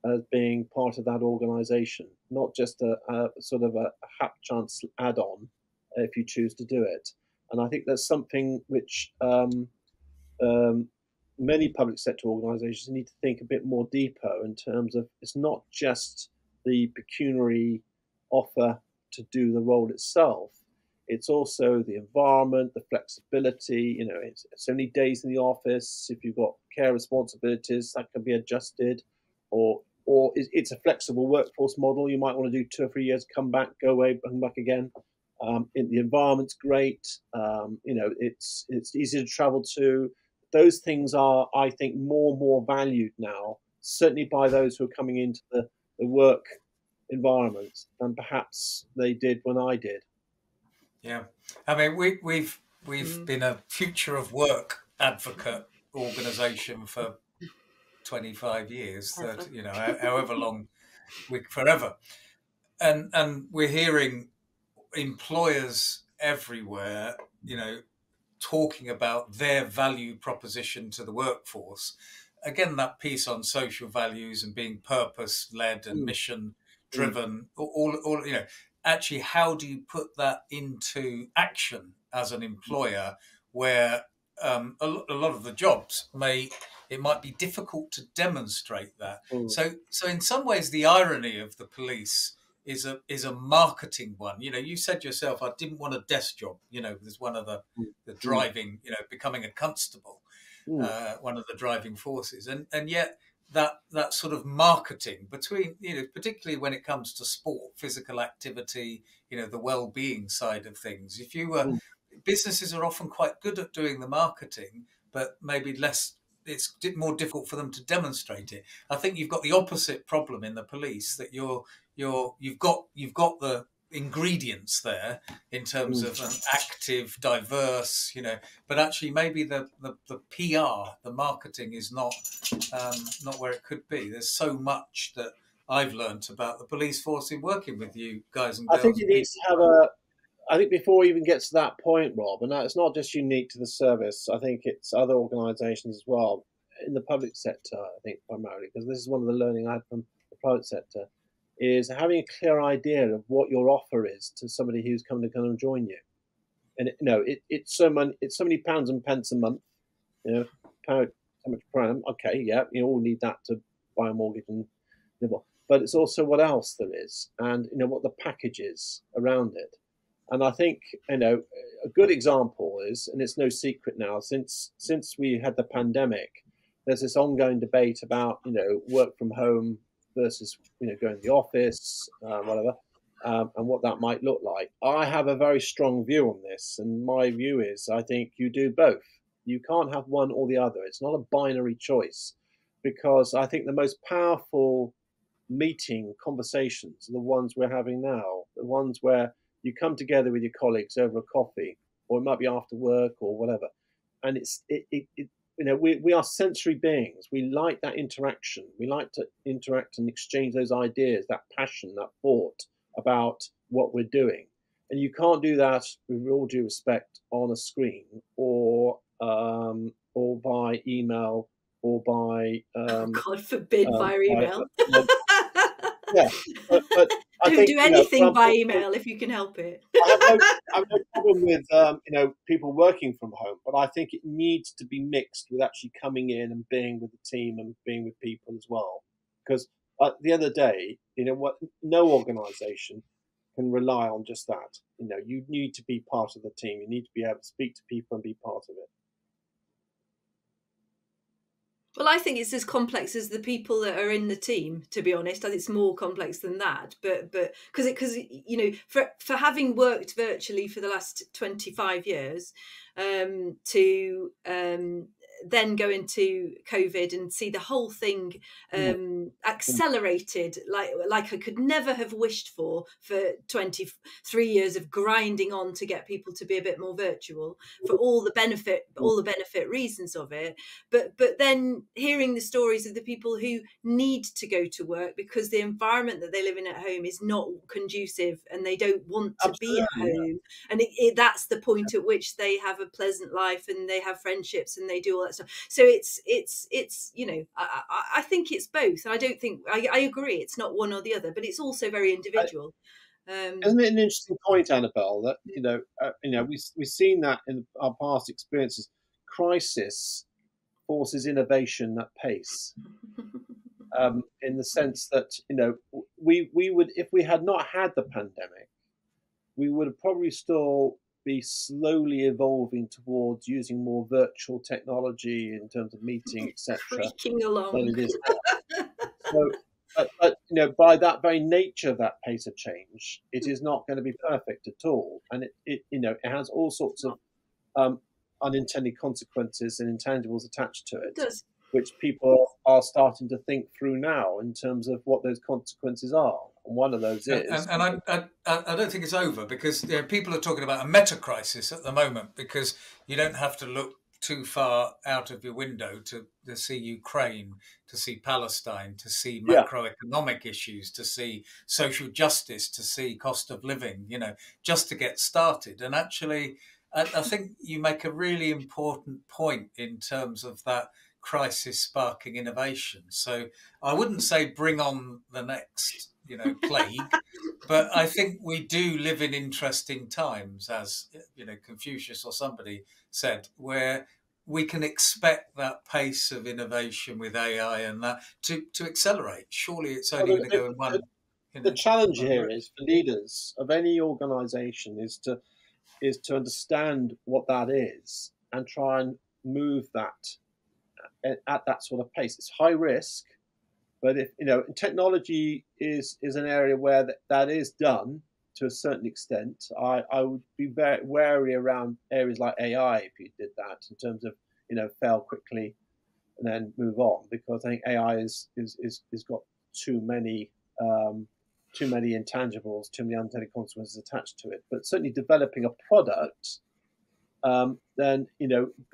as being part of that organisation, not just a sort of a hap chance add-on if you choose to do it. And I think that's something which many public sector organisations need to think a bit more deeper in terms of it's not just the pecuniary offer to do the role itself. It's also the environment, the flexibility. It's so many days in the office. If you've got care responsibilities, that can be adjusted, or it's a flexible workforce model. You might want to do 2 or 3 years, come back, go away, come back again. The environment's great. It's easy to travel to. Those things are, I think, more and more valued now, certainly by those who are coming into the work environment than perhaps they did when I did. Yeah, I mean, we've been a future of work advocate organisation for 25 years, 30, however long, forever, and we're hearing employers everywhere, talking about their value proposition to the workforce. Again, that piece on social values and being purpose-led and mission-driven, all actually, how do you put that into action as an employer where a lot of the jobs it might be difficult to demonstrate that. So in some ways, the irony of the police is a marketing one. You said yourself, I didn't want a desk job. There's one of the driving, becoming a constable, one of the driving forces, and yet that sort of marketing between, particularly when it comes to sport, physical activity, the well-being side of things. If you were businesses are often quite good at doing the marketing, but maybe less. It's more difficult for them to demonstrate it. I think you've got the opposite problem in the police, that you've got the ingredients there in terms of an active, diverse, but actually maybe the PR, the marketing is not where it could be. There's so much that I've learnt about the police force in working with you guys and girls. I think it needs to have I think before we even get to that point, Rob, and it's not just unique to the service, I think it's other organisations as well, in the public sector, I think primarily, because this is one of the learning I had from the private sector, is having a clear idea of what your offer is to somebody who's coming to come and join you. And it's so many pounds and pence a month, how much per annum. Okay, yeah, you all need that to buy a mortgage and live on. But it's also what else there is, and what the package is around it. And I think a good example is, and it's no secret now, since we had the pandemic, there's this ongoing debate about work from home versus going to the office, whatever, and what that might look like. I have a very strong view on this, and my view is I think you do both. You can't have one or the other. It's not a binary choice, because I think the most powerful conversations are the ones we're having now, the ones where you come together with your colleagues over a coffee, or it might be after work or whatever, and we are sensory beings. We like that interaction. We like to interact and exchange those ideas, that passion, that thought about what we're doing. And you can't do that, with all due respect, on a screen or by email or by God forbid, via email. Yeah, but I Don't think, do you know, anything by email if you can help it. I have no problem with people working from home, but I think it needs to be mixed with actually coming in and being with the team and being with people as well. Because at the end of the day, what, no organisation can rely on just that. You need to be part of the team. You need to be able to speak to people and be part of it. Well, I think it's as complex as the people that are in the team, to be honest. I think it's more complex than that. But because for having worked virtually for the last 25 years, to then go into COVID and see the whole thing accelerated like I could never have wished for 23 years of grinding on to get people to be a bit more virtual for all the benefit reasons of it. But then hearing the stories of the people who need to go to work because the environment that they live in at home is not conducive and they don't want to be at home. And that's the point at which they have a pleasant life and they have friendships and they do all that stuff. So it's I think it's both. And I don't think, I agree, it's not one or the other, but it's also very individual. Isn't it an interesting point, Annabelle, that we've seen that in our past experiences. Crisis forces innovation at pace, in the sense that we would, if we had not had the pandemic, we would have probably still be slowly evolving towards using more virtual technology in terms of meeting, etc. Freaking along. Than it is now. So, but by that very nature of that pace of change, it is not going to be perfect at all, and it has all sorts of unintended consequences and intangibles attached to it, which people are starting to think through now in terms of what those consequences are. And one of those is, and I don't think it's over, because people are talking about a meta crisis at the moment, because you don't have to look too far out of your window to see Ukraine, to see Palestine, to see macroeconomic issues, to see social justice, to see cost of living, just to get started. And actually, I think you make a really important point in terms of that crisis sparking innovation. So I wouldn't say bring on the next, plague, but I think we do live in interesting times, as Confucius or somebody said, where we can expect that pace of innovation with AI and that to accelerate. Surely it's only going to go in one. The challenge here is for leaders of any organisation is to understand what that is and try and move that at that sort of pace. It's high risk, but if technology is an area where that is done to a certain extent, I would be very wary around areas like AI if you did that, in terms of fail quickly and then move on, because I think AI is got too many intangibles, too many unintended consequences attached to it. But certainly developing a product, then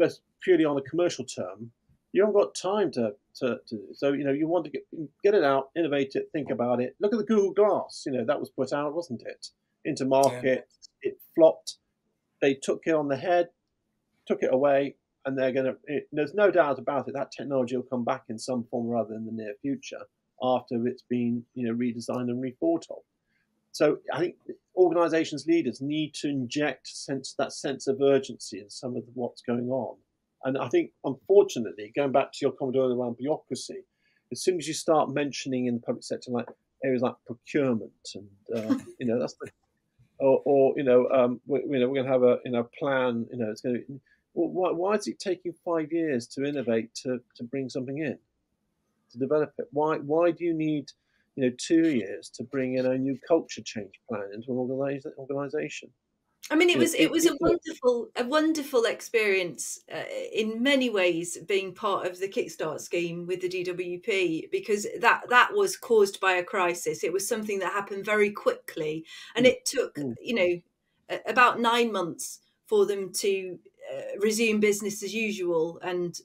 just purely on a commercial term, you haven't got time to so you want to get it out, innovate it, think about it. Look at the Google Glass, that was put out, wasn't it, into market. It flopped. They took it on the head, took it away, and there's no doubt about it, that technology will come back in some form or other in the near future after it's been redesigned and rethought of. So I think organizations, leaders need to inject that sense of urgency in some of what's going on. And I think, unfortunately, going back to your comment earlier around bureaucracy, as soon as you start mentioning in the public sector, like areas like procurement, and that's we're going to have a plan. It's going to. Well, why is it taking 5 years to innovate, to bring something in, to develop it? Why do you need 2 years to bring in a new culture change plan into an organization? I mean, it was a wonderful experience in many ways, being part of the Kickstart scheme with the DWP, because that was caused by a crisis. It was something that happened very quickly, and it took about 9 months for them to resume business as usual, and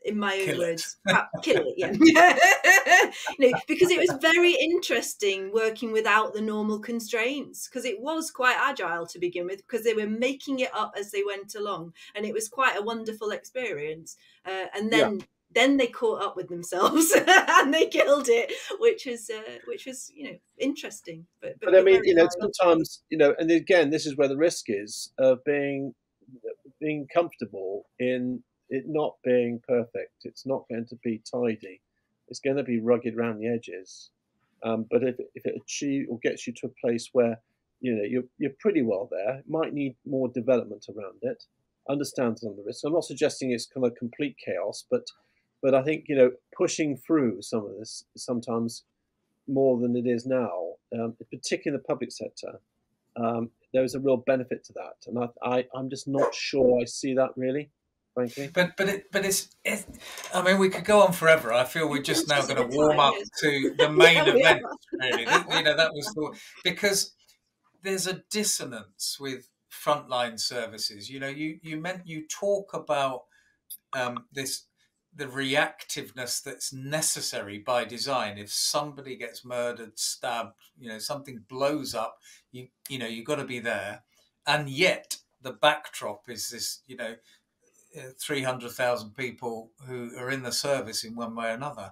in my own words, kill it, because it was very interesting working without the normal constraints, because it was quite agile to begin with, because they were making it up as they went along, and it was quite a wonderful experience. And then then they caught up with themselves and they killed it, which was interesting. But I mean, very high. sometimes, and again, this is where the risk is of being comfortable in it not being perfect. It's not going to be tidy. It's going to be rugged around the edges. But if it achieves or gets you to a place where you're pretty well there, it might need more development around it. Understand some of the risks. I'm not suggesting it's kind of complete chaos, but I think pushing through some of this sometimes more than it is now, particularly in the public sector. There's a real benefit to that, and I'm just not sure I see that really, frankly. But it's I mean, we could go on forever. I feel we're just now going to warm up to the main event. Really, that was because there's a dissonance with frontline services. You talk about the reactiveness that's necessary by design. If somebody gets murdered, stabbed, something blows up, you've got to be there. And yet the backdrop is this, 300,000 people who are in the service in one way or another.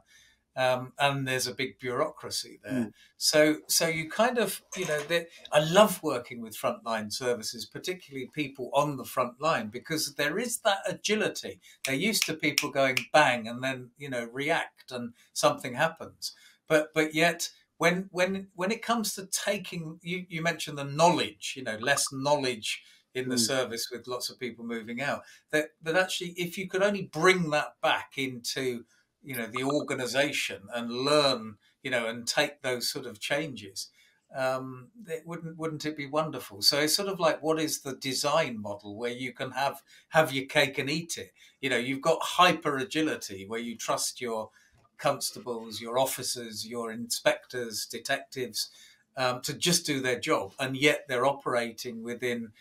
And there's a big bureaucracy there. So you kind of, I love working with frontline services, particularly people on the front line, because there is that agility. They're used to people going bang and then, react and something happens. But yet when it comes to taking, you mentioned the knowledge, less knowledge in the service with lots of people moving out, that actually, if you could only bring that back into the organization and learn, and take those sort of changes, wouldn't it be wonderful? So it's sort of like, what is the design model where you can have your cake and eat it? You've got hyper agility where you trust your constables, your officers, your inspectors, detectives, to just do their job, and yet they're operating within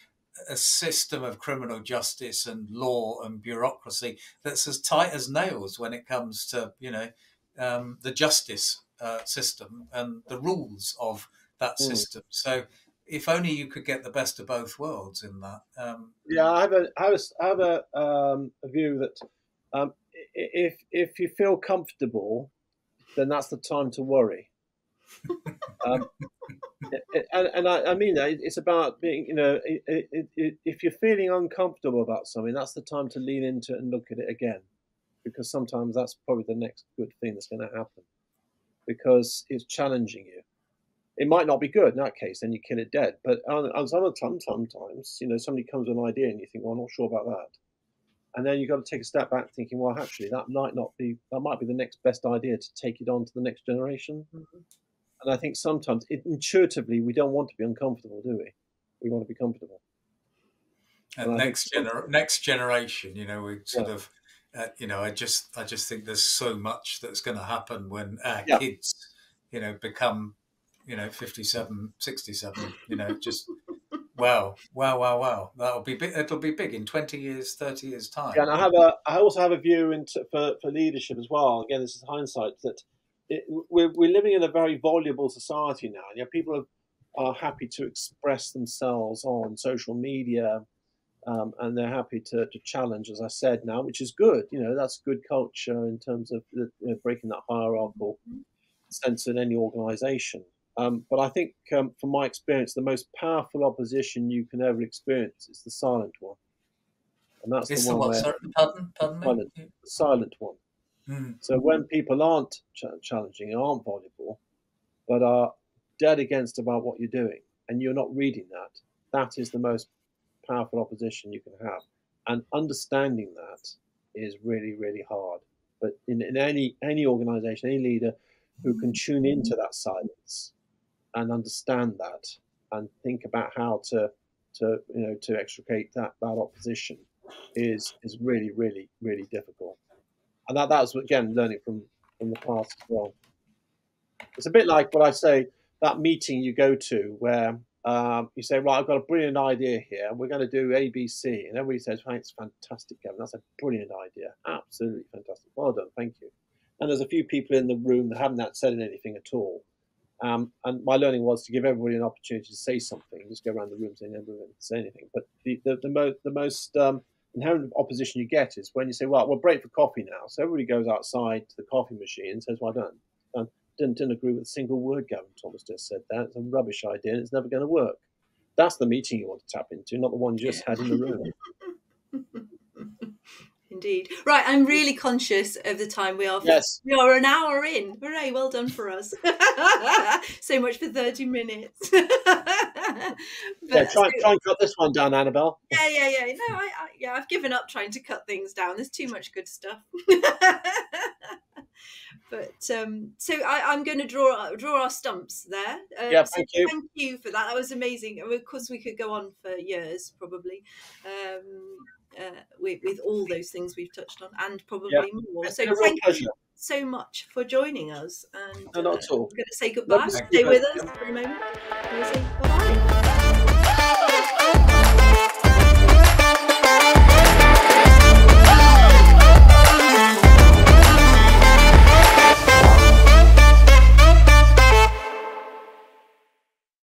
a system of criminal justice and law and bureaucracy that's as tight as nails when it comes to the justice system and the rules of that system. So if only you could get the best of both worlds in that. I have a view that if you feel comfortable, then that's the time to worry. And I mean that it's about being, if you're feeling uncomfortable about something, that's the time to lean into it and look at it again, because sometimes that's probably the next good thing that's going to happen, because it's challenging you. It might not be good in that case, then you kill it dead. But sometimes, somebody comes with an idea and you think, well, I'm not sure about that. And then you've got to take a step back thinking, well, actually, that might be the next best idea to take it on to the next generation. And I think sometimes intuitively we don't want to be uncomfortable, do we? We want to be comfortable. And next generation, we sort of, I just think there's so much that's going to happen when our kids, become, 57, 67, just wow. That'll be big. It'll be big in 20 years, 30 years time. Yeah, and I also have a view for leadership as well. Again, this is hindsight, that we're living in a very voluble society now. People are happy to express themselves on social media, and they're happy to challenge, as I said now, which is good. That's good culture in terms of breaking that hierarchical sense in any organisation. But I think, from my experience, the most powerful opposition you can ever experience is the silent one, and that's the one where pardon me? The silent one. So when people aren't challenging, aren't voluble, but are dead against about what you're doing, and you're not reading that, that is the most powerful opposition you can have. And understanding that is really, really hard. But in any organisation, any leader who can tune into that silence and understand that and think about how to extricate that opposition is really, really, really difficult. And that was, again, learning from the past as well. It's a bit like what I say, that meeting you go to where you say, right, I've got a brilliant idea here. We're going to do A, B, C. And everybody says, thanks, fantastic, Gavin. That's a brilliant idea. Absolutely fantastic. Well done. Thank you. And there's a few people in the room that haven't said anything at all. And my learning was to give everybody an opportunity to say something. Just go around the room saying everyone didn't say anything. But the most inherent opposition you get is when you say, well, we'll break for coffee now. So everybody goes outside to the coffee machine and says, well, I didn't agree with a single word Gavin Thomas just said that. It's a rubbish idea and it's never going to work. That's the meeting you want to tap into, not the one you just had in the room. Indeed. Right, I'm really conscious of the time. We are we are an hour in. Hooray, well done for us. So much for 30 minutes. But try and cut this one down, Annabelle. Yeah. No, I've given up trying to cut things down. There's too much good stuff. But so I'm going to draw our stumps there. Thank you. Thank you for that. That was amazing. Of course, we could go on for years, probably. With all those things we've touched on, and probably more. So thank you so much for joining us. And not at all. I'm going to say goodbye. Stay with us for a moment. I'm going to say bye-bye.